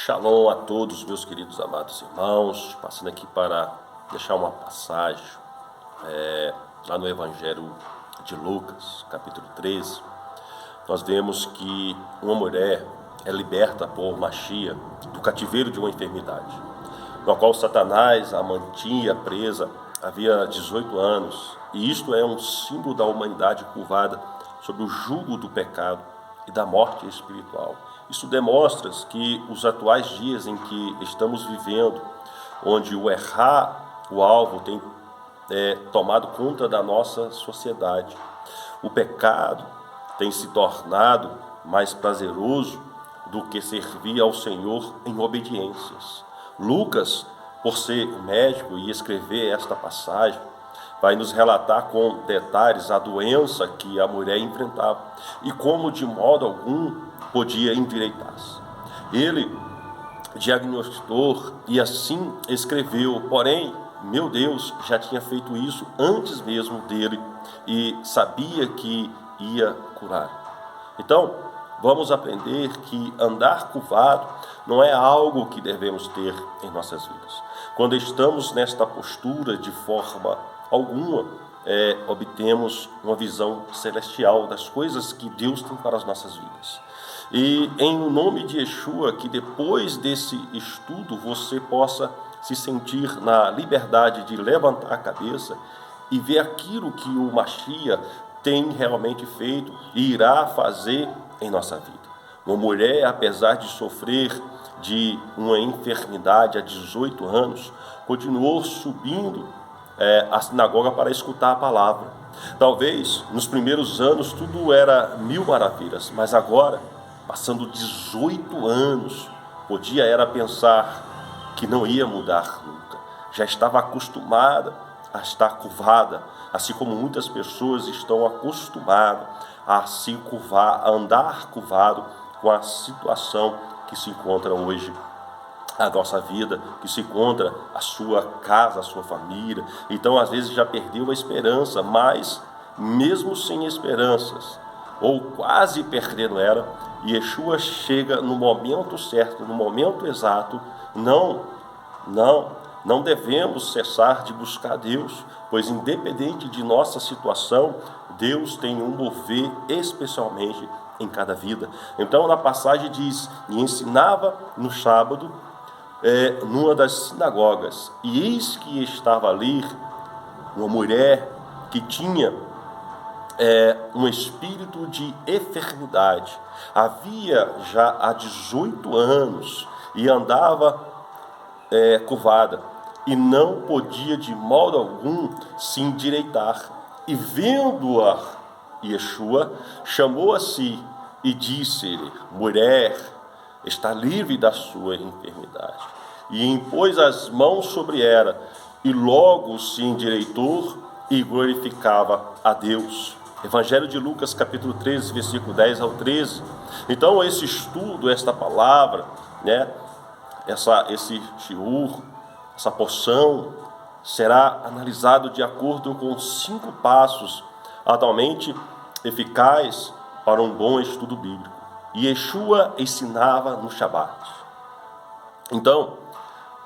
Shalom a todos, meus queridos amados irmãos, passando aqui para deixar uma passagem lá no Evangelho de Lucas, capítulo 13, nós vemos que uma mulher é liberta por Machia do cativeiro de uma enfermidade, no qual Satanás a mantinha presa havia 18 anos, e isto é um símbolo da humanidade curvada sob o jugo do pecado e da morte espiritual. Isso demonstra que os atuais dias em que estamos vivendo, onde o errar, o alvo, tem tomado conta da nossa sociedade, o pecado tem se tornado mais prazeroso do que servir ao Senhor em obediências. Lucas, por ser médico e escrever esta passagem, vai nos relatar com detalhes a doença que a mulher enfrentava e como de modo algum podia endireitar-se. Ele diagnosticou e assim escreveu, porém, meu Deus já tinha feito isso antes mesmo dele e sabia que ia curar. Então, vamos aprender que andar curvado não é algo que devemos ter em nossas vidas. Quando estamos nesta postura, de forma alguma, obtemos uma visão celestial das coisas que Deus tem para as nossas vidas. E em nome de Yeshua, que depois desse estudo você possa se sentir na liberdade de levantar a cabeça e ver aquilo que o Machia tem realmente feito e irá fazer em nossa vida. Uma mulher, apesar de sofrer de uma enfermidade há 18 anos, continuou subindo à sinagoga para escutar a palavra. Talvez nos primeiros anos tudo era mil maravilhas, mas agora, passando 18 anos, era pensar que não ia mudar nunca. Já estava acostumada a estar curvada, assim como muitas pessoas estão acostumadas a se curvar, a andar curvado com a situação que se encontra hoje a nossa vida, que se encontra a sua casa, a sua família. Então, às vezes já perdeu a esperança, mas mesmo sem esperanças, ou quase perdendo ela, Yeshua chega no momento certo, no momento exato. Não devemos cessar de buscar Deus, pois independente de nossa situação, Deus tem um mover especialmente em cada vida. Então, na passagem diz, e ensinava no sábado, numa das sinagogas, e eis que estava ali uma mulher que tinha um espírito de enfermidade, havia já há 18 anos, e andava curvada, e não podia de modo algum se endireitar. E vendo-a, Yeshua chamou a si e disse-lhe: mulher, está livre da sua enfermidade. E impôs as mãos sobre ela, e logo se endireitou e glorificava a Deus. Evangelho de Lucas, capítulo 13, versículo 10 ao 13. Então, esse estudo, esta palavra, esse shiur, essa porção, será analisado de acordo com 5 passos atualmente eficazes para um bom estudo bíblico. E Yeshua ensinava no Shabat. Então,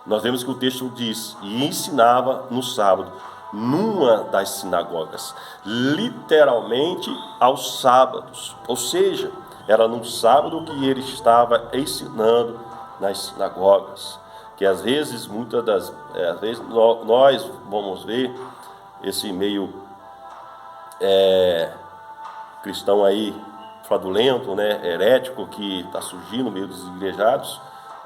nós vemos que o texto diz, e ensinava no sábado, numa das sinagogas, literalmente aos sábados, ou seja, era no sábado que ele estava ensinando nas sinagogas, que às vezes, nós vamos ver esse meio cristão aí, fraudulento, herético, que está surgindo no meio dos igrejados,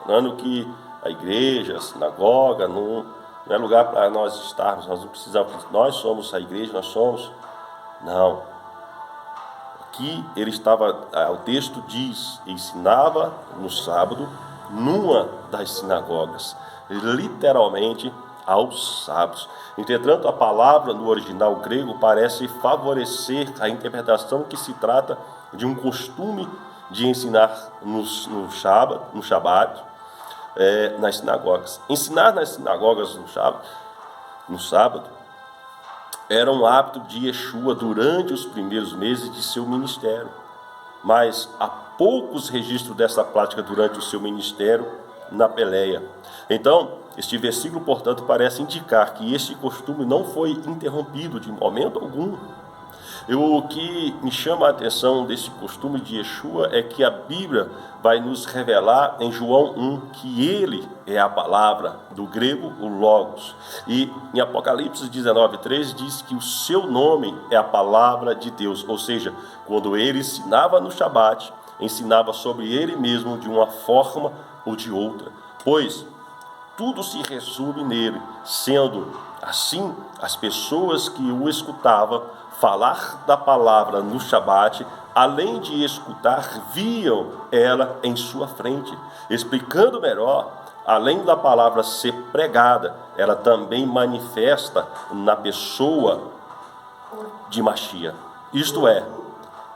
falando que a igreja, a sinagoga, não é lugar para nós estarmos, nós não precisamos, nós somos a igreja, nós somos. Não. Aqui ele estava, o texto diz, ensinava no sábado, numa das sinagogas, literalmente aos sábados. Entretanto, a palavra no original grego parece favorecer a interpretação que se trata de um costume de ensinar no Shabat, nas sinagogas. Ensinar nas sinagogas no sábado era um hábito de Yeshua durante os primeiros meses de seu ministério, mas há poucos registros dessa prática durante o seu ministério na peleia. Então, este versículo, portanto, parece indicar que este costume não foi interrompido de momento algum. O que me chama a atenção desse costume de Yeshua é que a Bíblia vai nos revelar em João 1 que ele é a palavra, do grego o Logos. E em Apocalipse 19:3 diz que o seu nome é a palavra de Deus. Ou seja, quando ele ensinava no Shabat, ensinava sobre ele mesmo de uma forma ou de outra. Pois tudo se resume nele, sendo assim as pessoas que o escutavam falar da palavra no Shabat, além de escutar, viam ela em sua frente. Explicando melhor, além da palavra ser pregada, ela também manifesta na pessoa de Mashiach. Isto é,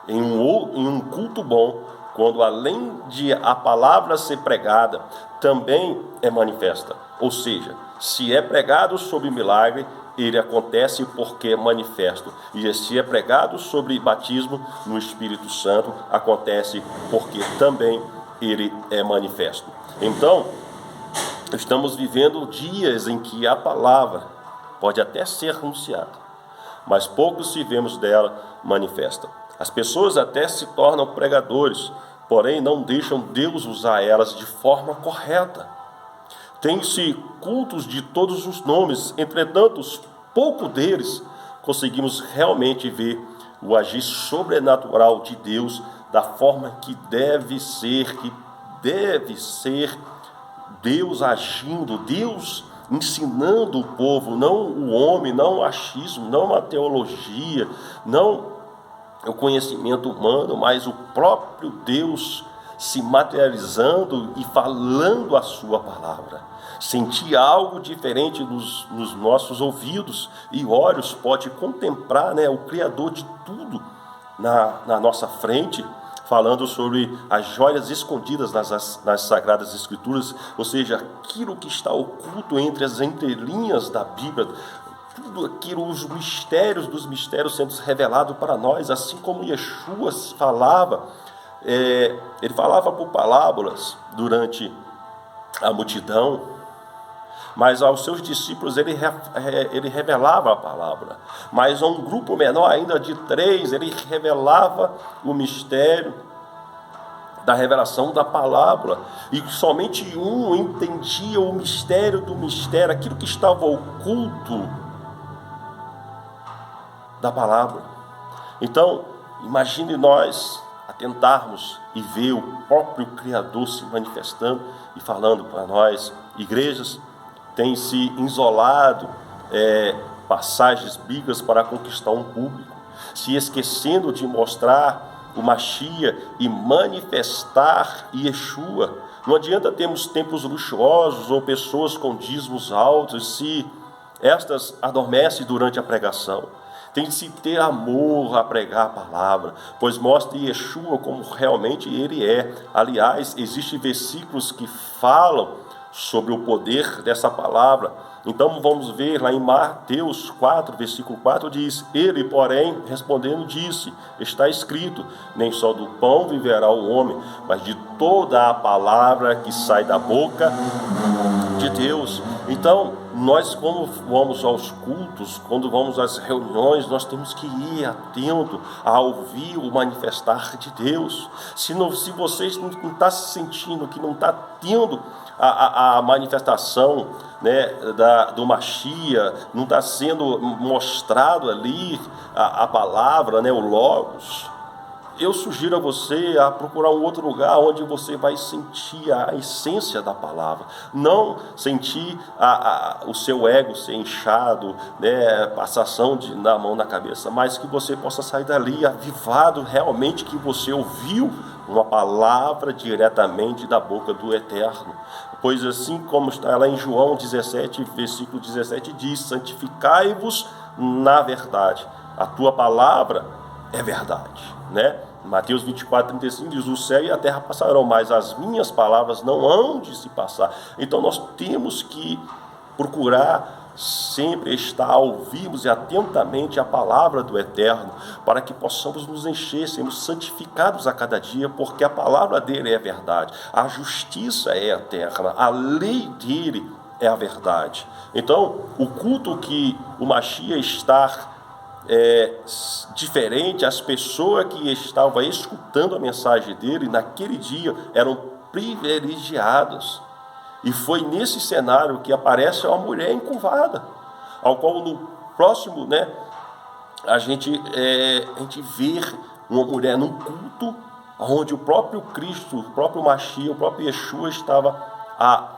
em um culto bom, quando além de a palavra ser pregada, também é manifesta. Ou seja, se é pregado sobre milagre, ele acontece porque é manifesto. E se é pregado sobre batismo no Espírito Santo, acontece porque também ele é manifesto. Então, estamos vivendo dias em que a palavra pode até ser anunciada, mas pouco se vemos dela manifesta. As pessoas até se tornam pregadores, porém não deixam Deus usar elas de forma correta. Tem-se cultos de todos os nomes, entretanto, pouco deles conseguimos realmente ver o agir sobrenatural de Deus da forma que deve ser Deus agindo, Deus ensinando o povo, não o homem, não o achismo, não a teologia, não o conhecimento humano, mas o próprio Deus se materializando e falando a sua palavra. Sentir algo diferente nos nossos ouvidos e olhos, pode contemplar, o Criador de tudo na nossa frente, falando sobre as joias escondidas nas Sagradas Escrituras, ou seja, aquilo que está oculto entre as entrelinhas da Bíblia, tudo aquilo, os mistérios dos mistérios sendo revelados para nós, assim como Yeshua falava. Ele falava por parábolas durante a multidão, mas aos seus discípulos ele revelava a palavra. Mas a um grupo menor ainda de 3, ele revelava o mistério da revelação da palavra. E somente um entendia o mistério do mistério, aquilo que estava oculto da palavra. Então, imagine nós atentarmos e ver o próprio Criador se manifestando e falando para nós. Igrejas têm se isolado passagens bíblicas para conquistar um público, se esquecendo de mostrar o Mashiach e manifestar Yeshua. Não adianta termos templos luxuosos ou pessoas com dízimos altos se estas adormecem durante a pregação. Tem de se ter amor a pregar a palavra, pois mostra Yeshua como realmente ele é. Aliás, existem versículos que falam sobre o poder dessa palavra. Então vamos ver lá em Mateus 4, versículo 4, diz: ele, porém, respondendo, disse: está escrito, nem só do pão viverá o homem, mas de toda a palavra que sai da boca de Deus. Então, nós, quando vamos aos cultos, quando vamos às reuniões, nós temos que ir atento a ouvir o manifestar de Deus. Se vocês não estão se sentindo, que não está tendo a manifestação do Mashiach, não está sendo mostrado ali a palavra, o Logos, eu sugiro a você a procurar um outro lugar onde você vai sentir a essência da palavra, não sentir o seu ego ser inchado, passação na mão na cabeça, mas que você possa sair dali avivado realmente, que você ouviu uma palavra diretamente da boca do Eterno. Pois assim como está lá em João 17, versículo 17, diz: santificai-vos na verdade, a tua palavra é verdade. Mateus 24, 35 diz: o céu e a terra passarão, mas as minhas palavras não hão de se passar. Então nós temos que procurar sempre está a ouvirmos e atentamente a palavra do Eterno, para que possamos nos encher, sermos santificados a cada dia, porque a palavra dele é a verdade, a justiça é eterna, a lei dele é a verdade. Então, o culto que o Mashiach está diferente, as pessoas que estavam escutando a mensagem dele naquele dia eram privilegiados. E foi nesse cenário que aparece uma mulher encurvada, ao qual no próximo, a gente vê uma mulher num culto, onde o próprio Cristo, o próprio Mashiach, o próprio Yeshua estava a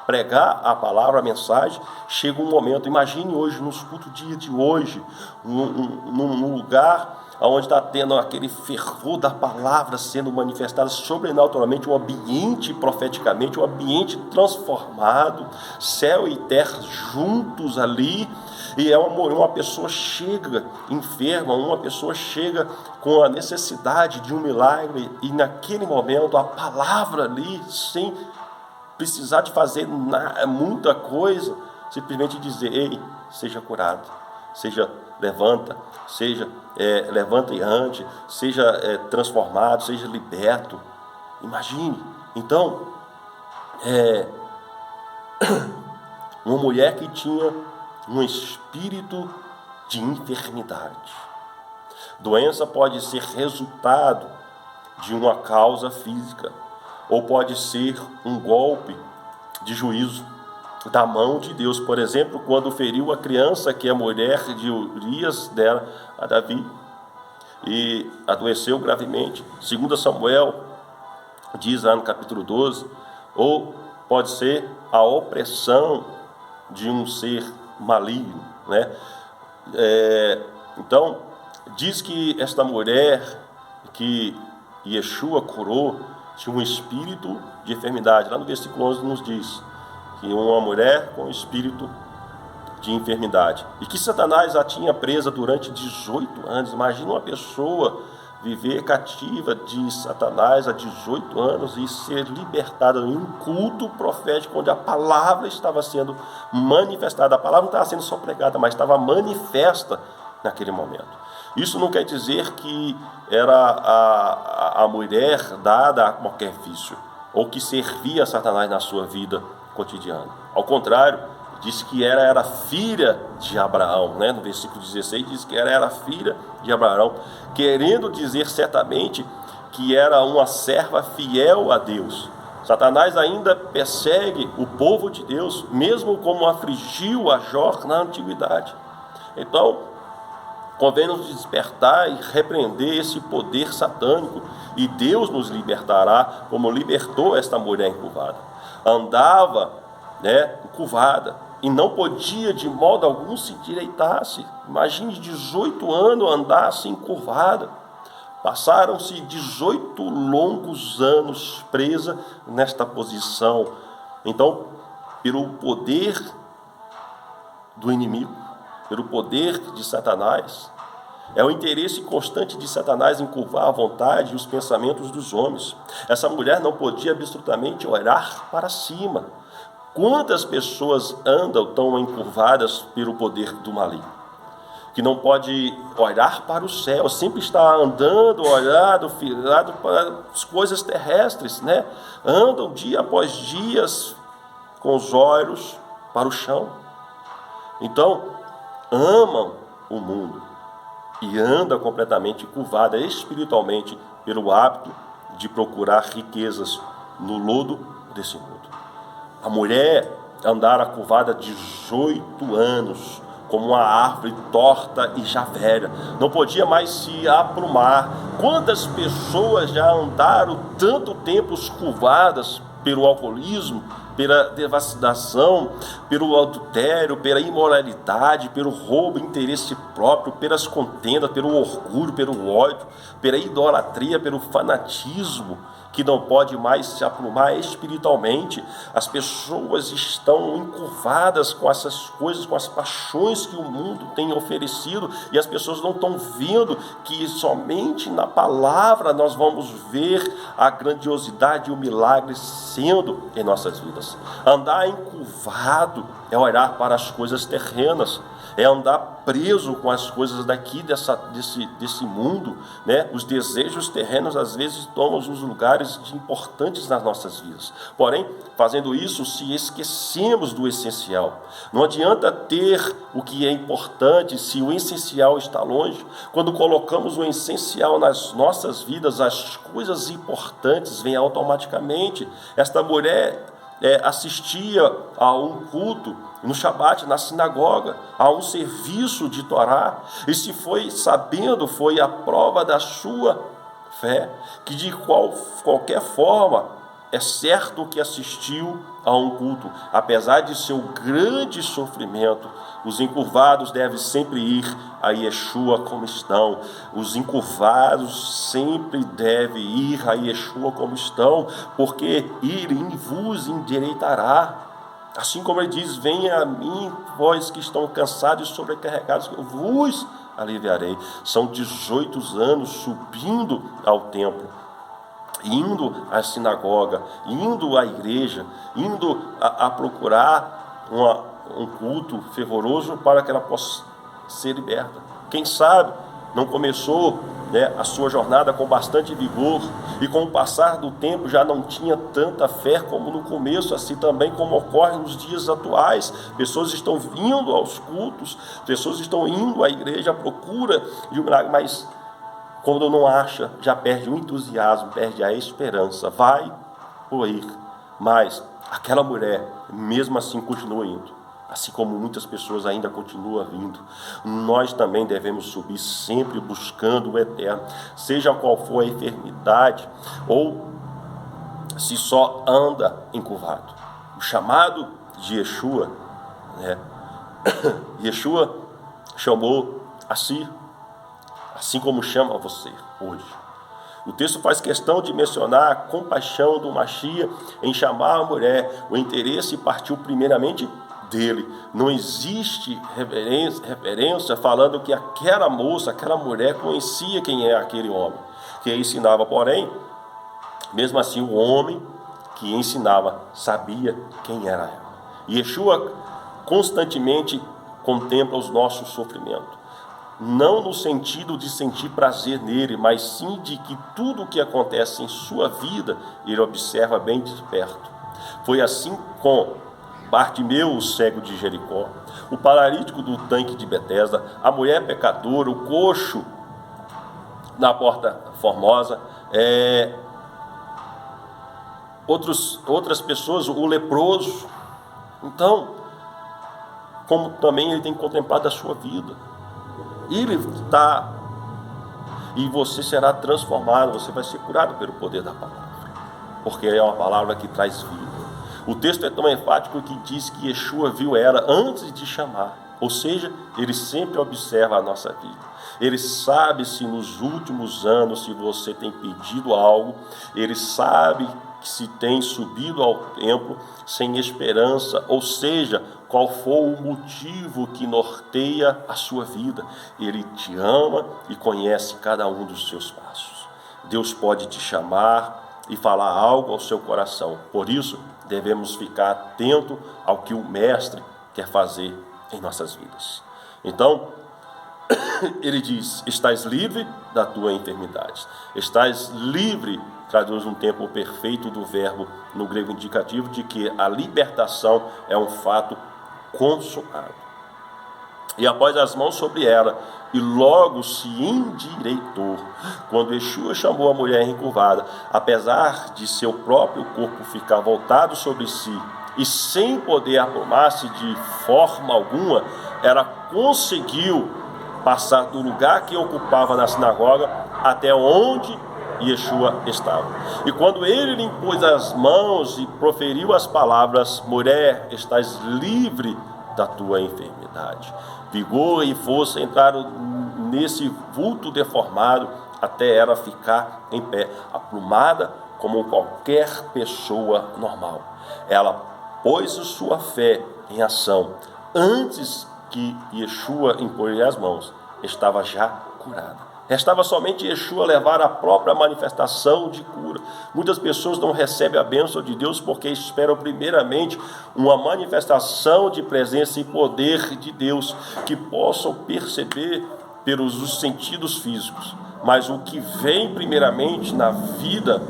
pregar a palavra, a mensagem. Chega um momento, imagine hoje, nos cultos dia de hoje, num lugar onde está tendo aquele fervor da palavra sendo manifestada sobrenaturalmente, um ambiente profeticamente, um ambiente transformado, céu e terra juntos ali, e uma pessoa chega enferma, uma pessoa chega com a necessidade de um milagre, e naquele momento a palavra ali, sem precisar de fazer muita coisa, simplesmente dizer: ei, seja curado, seja levanta, seja levanta e ande, seja transformado, seja liberto. Imagine, então, uma mulher que tinha um espírito de enfermidade. Doença pode ser resultado de uma causa física, ou pode ser um golpe de juízo da mão de Deus. Por exemplo, quando feriu a criança, que é a mulher de Urias dela a Davi, e adoeceu gravemente. 2 Samuel diz lá no capítulo 12, ou pode ser a opressão de um ser maligno, Então, diz que esta mulher que Yeshua curou tinha um espírito de enfermidade. Lá no versículo 11 nos diz que uma mulher com espírito de enfermidade, e que Satanás a tinha presa durante 18 anos. Imagina uma pessoa viver cativa de Satanás há 18 anos e ser libertada em um culto profético, onde a palavra estava sendo manifestada. A palavra não estava sendo só pregada, mas estava manifesta naquele momento. Isso não quer dizer que era a mulher dada a qualquer vício, ou que servia a Satanás na sua vida cotidiana. Ao contrário, diz que ela era filha de Abraão, No versículo 16 diz que ela era filha de Abraão, querendo dizer certamente que era uma serva fiel a Deus. Satanás ainda persegue o povo de Deus, mesmo como afligiu a Jó na antiguidade. Então, convém nos despertar e repreender esse poder satânico, e Deus nos libertará, como libertou esta mulher encurvada. Andava, encurvada, e não podia de modo algum se direitar-se. Imagine 18 anos andar assim encurvada. Passaram-se 18 longos anos presa nesta posição. Então, pelo poder do inimigo, pelo poder de Satanás, é o interesse constante de Satanás em curvar a vontade e os pensamentos dos homens. Essa mulher não podia absolutamente olhar para cima. Quantas pessoas andam tão encurvadas pelo poder do maligno, que não pode olhar para o céu, sempre está andando, olhando, virado para as coisas terrestres, Andam dia após dia com os olhos para o chão. Então, amam o mundo e andam completamente curvada espiritualmente pelo hábito de procurar riquezas no lodo desse mundo. A mulher andara curvada 18 anos, como uma árvore torta e já velha, não podia mais se aprumar. Quantas pessoas já andaram tanto tempo curvadas pelo alcoolismo, pela devassidão, pelo adultério, pela imoralidade, pelo roubo, interesse próprio, pelas contendas, pelo orgulho, pelo ódio, pela idolatria, pelo fanatismo, que não pode mais se aprumar espiritualmente. As pessoas estão encurvadas com essas coisas, com as paixões que o mundo tem oferecido, e as pessoas não estão vendo que somente na palavra nós vamos ver a grandiosidade e o milagre sendo em nossas vidas. Andar encurvado é olhar para as coisas terrenas, é andar preso com as coisas daqui, desse mundo, né? Os desejos terrenos às vezes tomam os lugares importantes nas nossas vidas. Porém, fazendo isso, se esquecemos do essencial. Não adianta ter o que é importante se o essencial está longe. Quando colocamos o essencial nas nossas vidas, as coisas importantes vêm automaticamente. Esta mulher assistia a um culto no Shabat, na sinagoga, a um serviço de Torá, e se foi sabendo, foi a prova da sua fé, que de qualquer forma, é certo que assistiu a um culto, apesar de seu grande sofrimento. Os encurvados devem sempre ir a Yeshua como estão. Os encurvados sempre devem ir a Yeshua como estão, porque ele vos endireitará. Assim como ele diz: venha a mim, vós que estão cansados e sobrecarregados, que eu vos aliviarei. São 18 anos subindo ao templo, indo à sinagoga, indo à igreja, indo a procurar um culto fervoroso para que ela possa ser liberta. Quem sabe não começou, a sua jornada com bastante vigor, e com o passar do tempo já não tinha tanta fé como no começo, assim também como ocorre nos dias atuais. Pessoas estão vindo aos cultos, pessoas estão indo à igreja à procura de um milagre, mas quando não acha, já perde o entusiasmo, perde a esperança, vai por ir. Mas aquela mulher, mesmo assim, continua indo. Assim como muitas pessoas ainda continuam vindo. Nós também devemos subir sempre buscando o eterno, seja qual for a enfermidade, ou se só anda encurvado. O chamado de Yeshua, Yeshua chamou a si, assim como chama você hoje. O texto faz questão de mencionar a compaixão do Mashiach em chamar a mulher. O interesse partiu primeiramente dele. Não existe referência falando que aquela moça, aquela mulher conhecia quem é aquele homem que ensinava. Porém, mesmo assim, o homem que ensinava sabia quem era ela. Yeshua constantemente contempla os nossos sofrimentos, não no sentido de sentir prazer nele, mas sim de que tudo o que acontece em sua vida ele observa bem de perto. Foi assim com Bartimeu, o cego de Jericó, o paralítico do tanque de Betesda, a mulher pecadora, o coxo na porta formosa, outras pessoas, o leproso. Então, como também ele tem contemplado a sua vida, ele está, e você será transformado, você vai ser curado pelo poder da palavra, porque é uma palavra que traz vida. O texto é tão enfático que diz que Yeshua viu ela antes de chamar, ou seja, ele sempre observa a nossa vida. Ele sabe se nos últimos anos, se você tem pedido algo, ele sabe se tem subido ao templo sem esperança, ou seja, qual for o motivo que norteia a sua vida. Ele te ama e conhece cada um dos seus passos. Deus pode te chamar e falar algo ao seu coração. Por isso, devemos ficar atento ao que o Mestre quer fazer em nossas vidas. Então, ele diz: estás livre da tua enfermidade. Estás livre, traduz um tempo perfeito do verbo no grego indicativo de que a libertação é um fato consumado. E após as mãos sobre ela, e logo se endireitou. Quando Yeshua chamou a mulher encurvada, apesar de seu próprio corpo ficar voltado sobre si, e sem poder aprumar-se de forma alguma, ela conseguiu passar do lugar que ocupava na sinagoga até onde Yeshua estava. E quando ele lhe impôs as mãos e proferiu as palavras: mulher, estás livre da tua enfermidade. Vigor e força entraram nesse vulto deformado até ela ficar em pé, aprumada como qualquer pessoa normal. Ela pôs sua fé em ação. Antes que Yeshua impor as mãos, estava já curada. Restava somente Yeshua levar a própria manifestação de cura. Muitas pessoas não recebem a bênção de Deus porque esperam primeiramente uma manifestação de presença e poder de Deus, que possam perceber pelos sentidos físicos. Mas o que vem primeiramente na vida,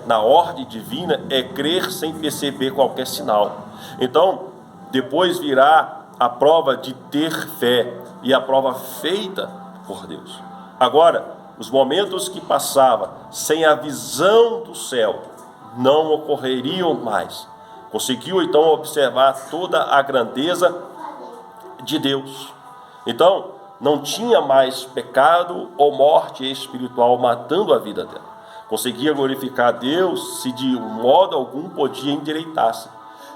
na ordem divina, é crer sem perceber qualquer sinal. Então, depois virá a prova de ter fé e a prova feita por Deus. Agora, os momentos que passava sem a visão do céu não ocorreriam mais. Conseguiu então observar toda a grandeza de Deus. Então, não tinha mais pecado ou morte espiritual matando a vida dela. Conseguia glorificar a Deus se de modo algum podia endireitar-se.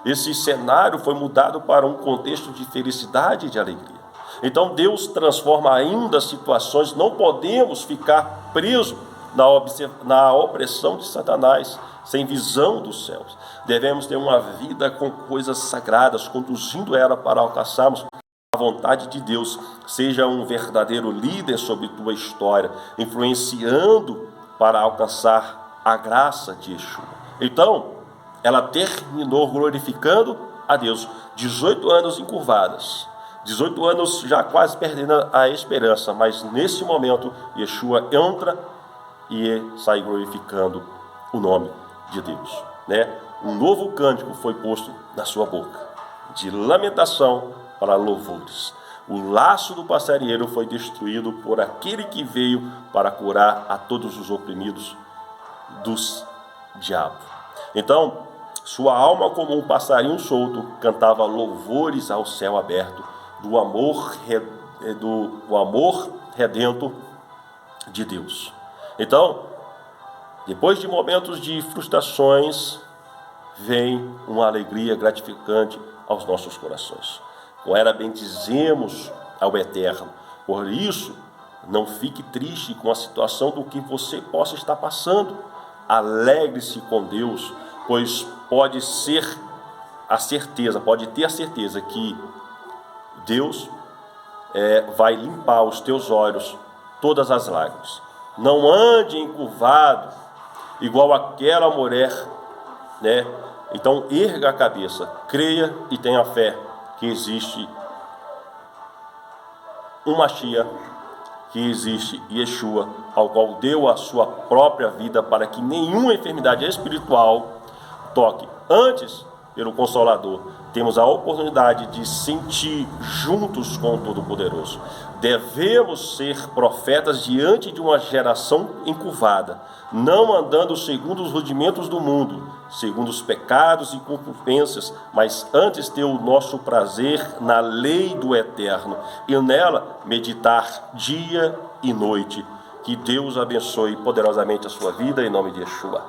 Esse cenário foi mudado para um contexto de felicidade e de alegria. Então Deus transforma ainda situações. Não podemos ficar presos na opressão de Satanás, sem visão dos céus. Devemos ter uma vida com coisas sagradas, conduzindo ela para alcançarmos a vontade de Deus. Seja um verdadeiro líder sobre tua história, influenciando para alcançar a graça de Yeshua. Então, ela terminou glorificando a Deus. 18 anos encurvadas, 18 anos já quase perdendo a esperança, mas nesse momento Yeshua entra e sai glorificando o nome de Deus, Um novo cântico foi posto na sua boca, de lamentação para louvores. O laço do passarinheiro foi destruído por aquele que veio para curar a todos os oprimidos dos diabos. Então, sua alma, como um passarinho solto, cantava louvores ao céu aberto do amor redento de Deus. Então, depois de momentos de frustrações, vem uma alegria gratificante aos nossos corações. Com ela bendizemos ao Eterno. Por isso, não fique triste com a situação do que você possa estar passando. Alegre-se com Deus, pois pode ter a certeza que Deus vai limpar os teus olhos todas as lágrimas. Não ande encurvado igual aquela mulher, Então erga a cabeça, creia e tenha fé que existe um Mashiach, que existe Yeshua, ao qual deu a sua própria vida para que nenhuma enfermidade espiritual toque. Antes, pelo Consolador, temos a oportunidade de sentir juntos com o Todo-Poderoso. Devemos ser profetas diante de uma geração encurvada, não andando segundo os rudimentos do mundo, segundo os pecados e concupiscências, mas antes ter o nosso prazer na lei do Eterno e nela meditar dia e noite. Que Deus abençoe poderosamente a sua vida, em nome de Yeshua.